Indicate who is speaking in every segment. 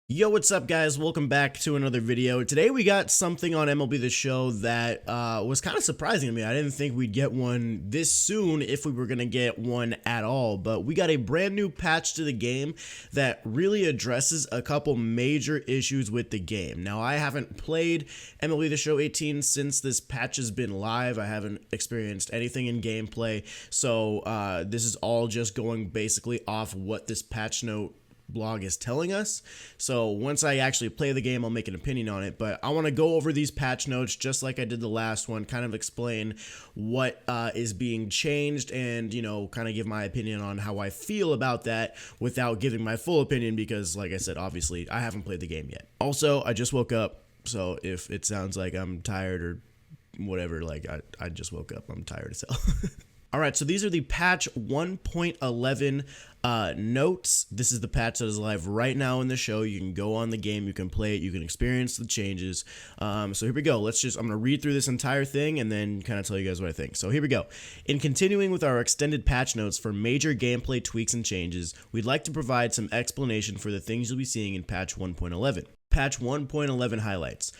Speaker 1: Yo, what's up, guys? Welcome back to another video. Today we got something on MLB The Show that was kind of surprising to me. I didn't think we'd get one this soon, if we were going to get one at all, but we got a brand new patch to the game that really addresses a couple major issues with the game. Now, I haven't played MLB The Show 18 since this patch has been live. I haven't experienced anything in gameplay, so this is all just going basically off what this patch note blog is telling us. So once I actually play the game, I'll make an opinion on it, but I want to go over these patch notes just like I did the last one, kind of explain what is being changed and, you know, kind of give my opinion on how I feel about that without giving my full opinion because, like I said, obviously I haven't played the game yet. Also, I just woke up, so if it sounds like I'm tired or whatever, like I just woke up, I'm tired as hell. All right, so these are the patch 1.11 notes. This is the patch that is live right now in the show. You can go on the game, you can play it, you can experience the changes. So here we go. I'm going to read through this entire thing and then kind of tell you guys what I think. So here we go. In continuing with our extended patch notes for major gameplay tweaks and changes, we'd like to provide some explanation for the things you'll be seeing in patch 1.11. Patch 1.11 highlights.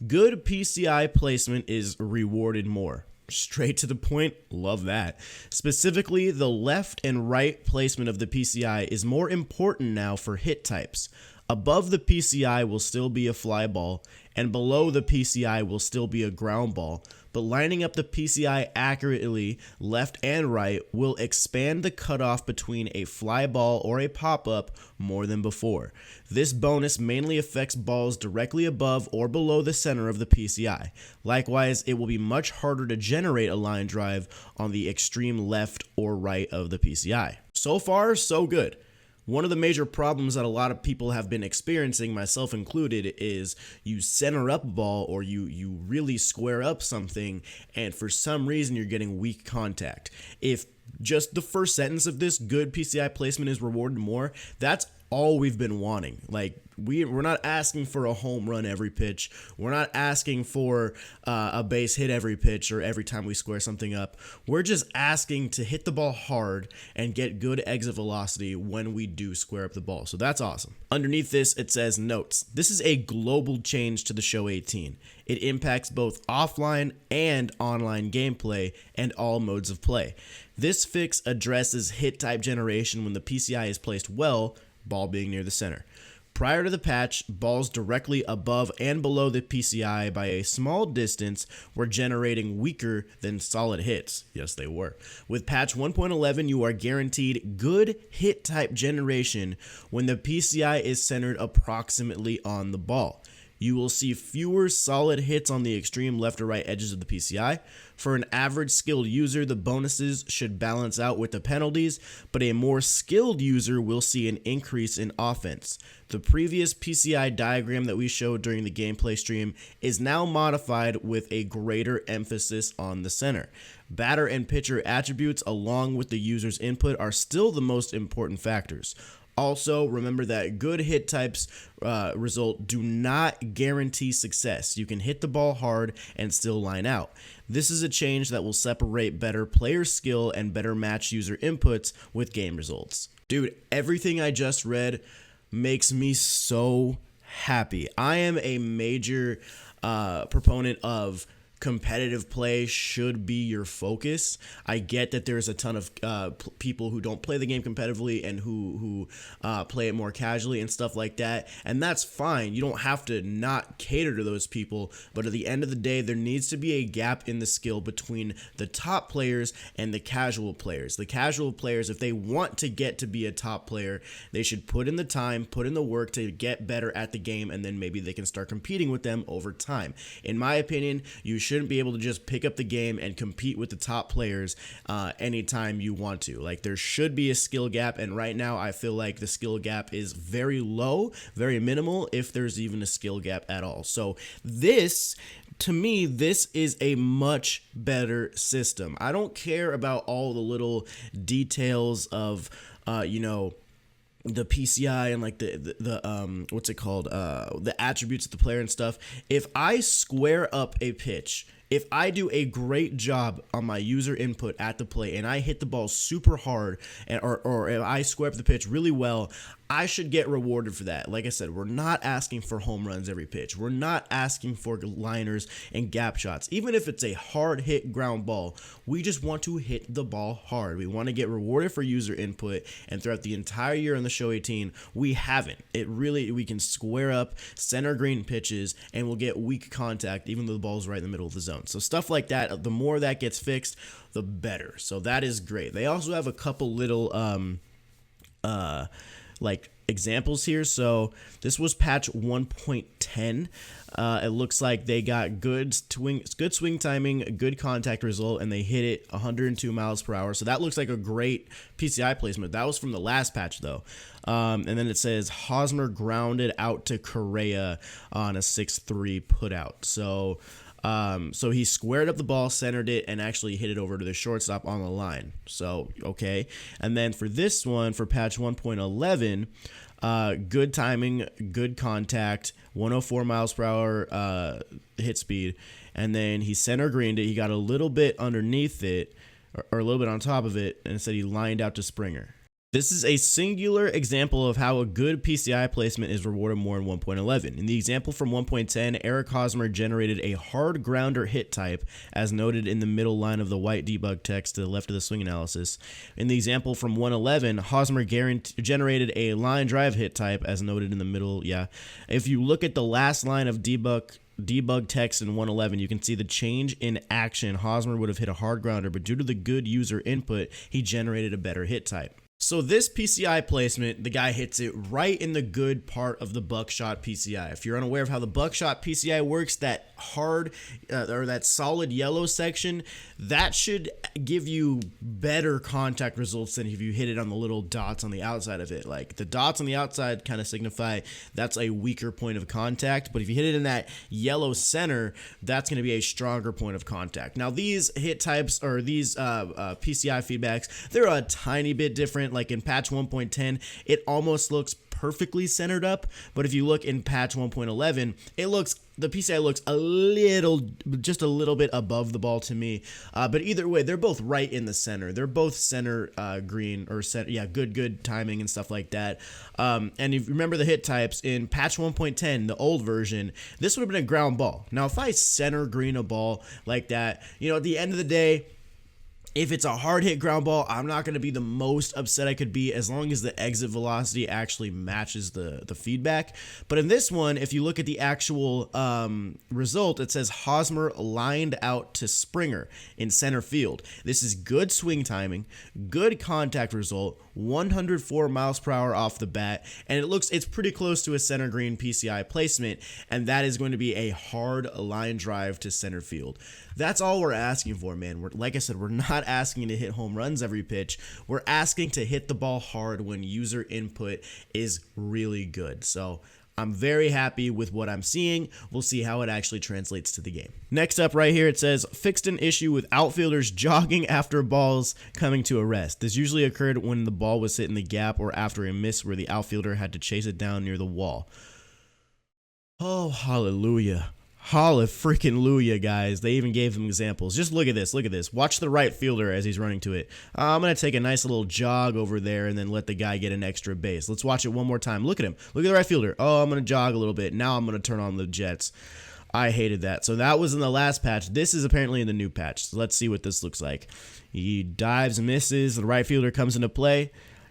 Speaker 1: Good PCI placement is rewarded more. Straight to the point, love that. Specifically, the left and right placement of the PCI is more important now for hit types. Above the PCI will still be a fly ball, and below the PCI will still be a ground ball, but lining up the PCI accurately, left and right, will expand the cutoff between a fly ball or a pop-up more than before. This bonus mainly affects balls directly above or below the center of the PCI. Likewise, it will be much harder to generate a line drive on the extreme left or right of the PCI. So far, so good. One of the major problems that a lot of people have been experiencing, myself included, is you center up a ball or you really square up something and for some reason you're getting weak contact. If just the first sentence of this, good PCI placement is rewarded more, that's all we've been wanting. Like, we're not asking for a home run every pitch. We're not asking for a base hit every pitch or every time we square something up. We're just asking to hit the ball hard and get good exit velocity when we do square up the ball. So that's awesome. Underneath this, it says notes. This is a global change to the Show 18. It impacts both offline and online gameplay and all modes of play. This fix addresses hit type generation when the PCI is placed well, ball being near the center. Prior to the patch, balls directly above and below the PCI by a small distance were generating weaker than solid hits. Yes, they were. With patch 1.11, you are guaranteed good hit type generation when the PCI is centered approximately on the ball. You will see fewer solid hits on the extreme left or right edges of the PCI. For an average skilled user, the bonuses should balance out with the penalties, but a more skilled user will see an increase in offense. The previous PCI diagram that we showed during the gameplay stream is now modified with a greater emphasis on the center. Batter and pitcher attributes along with the user's input are still the most important factors. Also, remember that good hit types result do not guarantee success. You can hit the ball hard and still line out. This is a change that will separate better player skill and better match user inputs with game results. Dude, everything I just read makes me so happy. I am a major proponent of competitive play should be your focus. I get that there's a ton of people who don't play the game competitively and who play it more casually and stuff like that, and that's fine. You don't have to not cater to those people, but at the end of the day, there needs to be a gap in the skill between the top players and the casual players. The casual players, if they want to get to be a top player, they should put in the time, put in the work to get better at the game, and then maybe they can start competing with them over time. In my opinion, you shouldn't be able to just pick up the game and compete with the top players anytime you want to. Like, there should be a skill gap, and right now I feel like the skill gap is very low, very minimal, if there's even a skill gap at all. So this, to me, this is a much better system. I don't care about all the little details of, the PCI and like the what's it called, the attributes of the player and stuff. If I square up a pitch if I do a great job on my user input at the plate and I hit the ball super hard, or if I square up the pitch really well, I should get rewarded for that. Like I said, we're not asking for home runs every pitch. We're not asking for liners and gap shots. Even if it's a hard hit ground ball, we just want to hit the ball hard. We want to get rewarded for user input, and throughout the entire year in the Show 18, we haven't. We can square up center green pitches and we'll get weak contact even though the ball's right in the middle of the zone. So stuff like that, the more that gets fixed, the better. So that is great. They also have a couple little like examples here. So this was patch 1.10. It looks like they got good swing timing, good contact result, and they hit it 102 miles per hour. So that looks like a great PCI placement. That was from the last patch though. And then it says Hosmer grounded out to Correa on a 6-3 putout. So he squared up the ball, centered it, and actually hit it over to the shortstop on the line. So, okay. And then for this one, for patch 1.11, good timing, good contact, 104 miles per hour hit speed. And then he center greened it. He got a little bit underneath it, or a little bit on top of it, and instead he lined out to Springer. This is a singular example of how a good PCI placement is rewarded more in 1.11. In the example from 1.10, Eric Hosmer generated a hard grounder hit type, as noted in the middle line of the white debug text to the left of the swing analysis. In the example from 1.11, Hosmer generated a line drive hit type, as noted in the middle. Yeah, if you look at the last line of debug text in 1.11, you can see the change in action. Hosmer would have hit a hard grounder, but due to the good user input, he generated a better hit type. So this PCI placement, the guy hits it right in the good part of the buckshot PCI. If you're unaware of how the buckshot PCI works, that hard or that solid yellow section, that should give you better contact results than if you hit it on the little dots on the outside of it. Like the dots on the outside kind of signify that's a weaker point of contact, but if you hit it in that yellow center, that's going to be a stronger point of contact. Now these hit types, or these PCI feedbacks, they're a tiny bit different. Like in patch 1.10, it almost looks perfectly centered up, but if you look in patch 1.11, the PCI looks just a little bit above the ball to me. But either way, they're both right in the center. They're both center green, or center, yeah, good timing and stuff like that. And if you remember the hit types in patch 1.10, the old version, this would have been a ground ball. Now, if I center green a ball like that, at the end of the day, if it's a hard hit ground ball, I'm not going to be the most upset I could be, as long as the exit velocity actually matches the feedback. But in this one, if you look at the actual result, it says Hosmer lined out to Springer in center field. This is good swing timing, good contact result, 104 miles per hour off the bat, and it's pretty close to a center green PCI placement, and that is going to be a hard line drive to center field. That's all we're asking for, man. Like I said, we're not asking to hit home runs every pitch. We're asking to hit the ball hard when user input is really good. So I'm very happy with what I'm seeing. We'll see how it actually translates to the game. Next up right here, it says, fixed an issue with outfielders jogging after balls coming to a rest. This usually occurred when the ball was hit in the gap or after a miss where the outfielder had to chase it down near the wall. Oh, hallelujah. Hallelujah, guys. They even gave them examples. Just look at this. Look at this. Watch the right fielder as he's running to it. I'm going to take a nice little jog over there and then let the guy get an extra base. Let's watch it one more time. Look at him. Look at the right fielder. Oh, I'm going to jog a little bit. Now I'm going to turn on the Jets. I hated that. So that was in the last patch. This is apparently in the new patch. So let's see what this looks like. He dives, misses. The right fielder comes into play,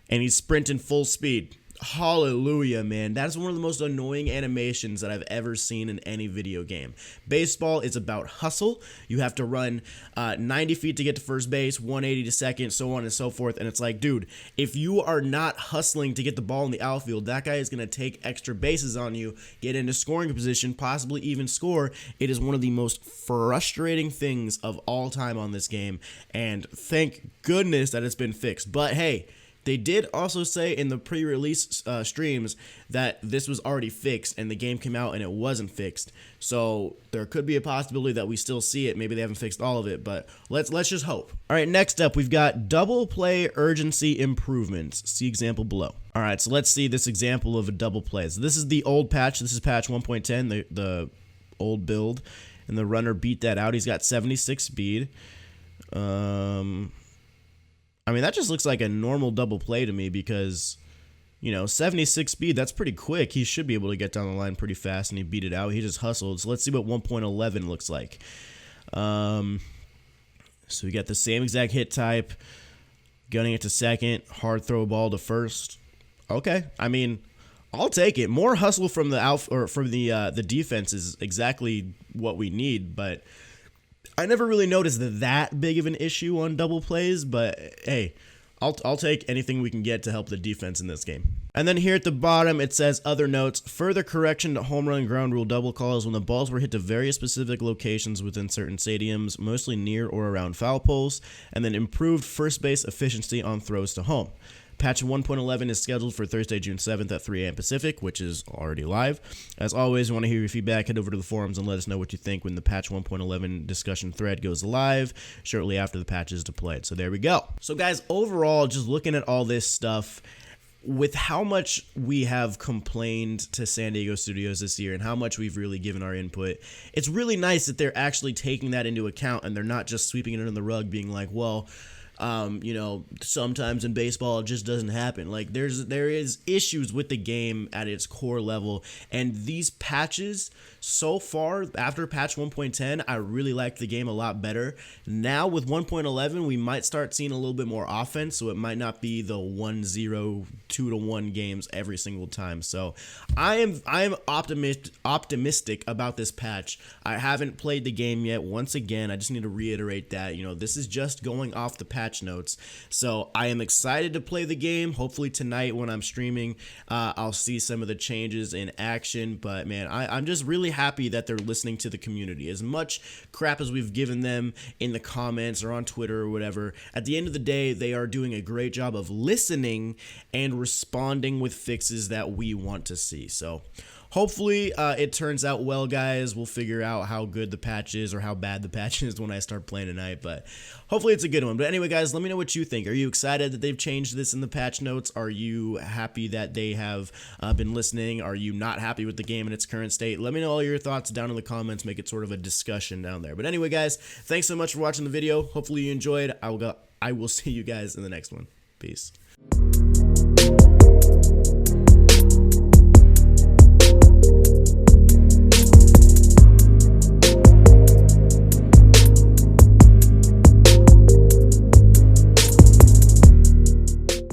Speaker 1: and he's sprinting full speed. Hallelujah, man. That is one of the most annoying animations that I've ever seen in any video game. Baseball is about hustle. You have to run 90 feet to get to first base, 180 to second, so on and so forth. And it's like, dude, if you are not hustling to get the ball in the outfield, that guy is going to take extra bases on you, get into scoring position, possibly even score. It is one of the most frustrating things of all time on this game. And thank goodness that it's been fixed. But hey, they did also say in the pre-release streams that this was already fixed and the game came out and it wasn't fixed. So there could be a possibility that we still see it. Maybe they haven't fixed all of it, but let's just hope. All right, next up, we've got double play urgency improvements. See example below. All right, so let's see this example of a double play. So this is the old patch. This is patch 1.10, the old build. and the runner beat that out. He's got 76 speed. I mean, that just looks like a normal double play to me because, you know, 76 speed, that's pretty quick. He should be able to get down the line pretty fast, and he beat it out. He just hustled. So let's see what 1.11 looks like. So we got the same exact hit type, gunning it to second, hard throw ball to first. Okay, I mean, I'll take it. More hustle from the defense is exactly what we need, but I never really noticed that big of an issue on double plays, but hey, I'll take anything we can get to help the defense in this game. And then here at the bottom, it says other notes, further correction to home run ground rule double calls when the balls were hit to various specific locations within certain stadiums, mostly near or around foul poles, and then improved first base efficiency on throws to home. Patch 1.11 is scheduled for Thursday, June 7th at 3 a.m. Pacific, which is already live. As always, we want to hear your feedback. Head over to the forums and let us know what you think when the Patch 1.11 discussion thread goes live shortly after the patch is deployed. So there we go. So guys, overall, just looking at all this stuff, with how much we have complained to San Diego Studios this year and how much we've really given our input, it's really nice that they're actually taking that into account and they're not just sweeping it under the rug being like, well, you know, sometimes in baseball it just doesn't happen. Like there is issues with the game at its core level, and these patches so far after patch 1.10, I really liked the game a lot better. Now with 1.11, we might start seeing a little bit more offense, so it might not be the 1-0, 2-1 games every single time. So I am optimistic about this patch. I haven't played the game yet. Once again, I just need to reiterate that, you know, this is just going off the patch notes. So I am excited to play the game. Hopefully tonight when I'm streaming, I'll see some of the changes in action. But man, I'm just really happy that they're listening to the community. As much crap as we've given them in the comments or on Twitter or whatever, at the end of the day, they are doing a great job of listening and responding with fixes that we want to see. So hopefully it turns out well, guys. We'll figure out how good the patch is or how bad the patch is when I start playing tonight, but hopefully it's a good one. But anyway, guys, let me know what you think. Are you excited that they've changed this in the patch notes? Are you happy that they have been listening? Are you not happy with the game in its current state? Let me know all your thoughts down in the comments. Make it sort of a discussion down there. But anyway, guys, thanks so much for watching the video. Hopefully you enjoyed. I will see you guys in the next one. Peace.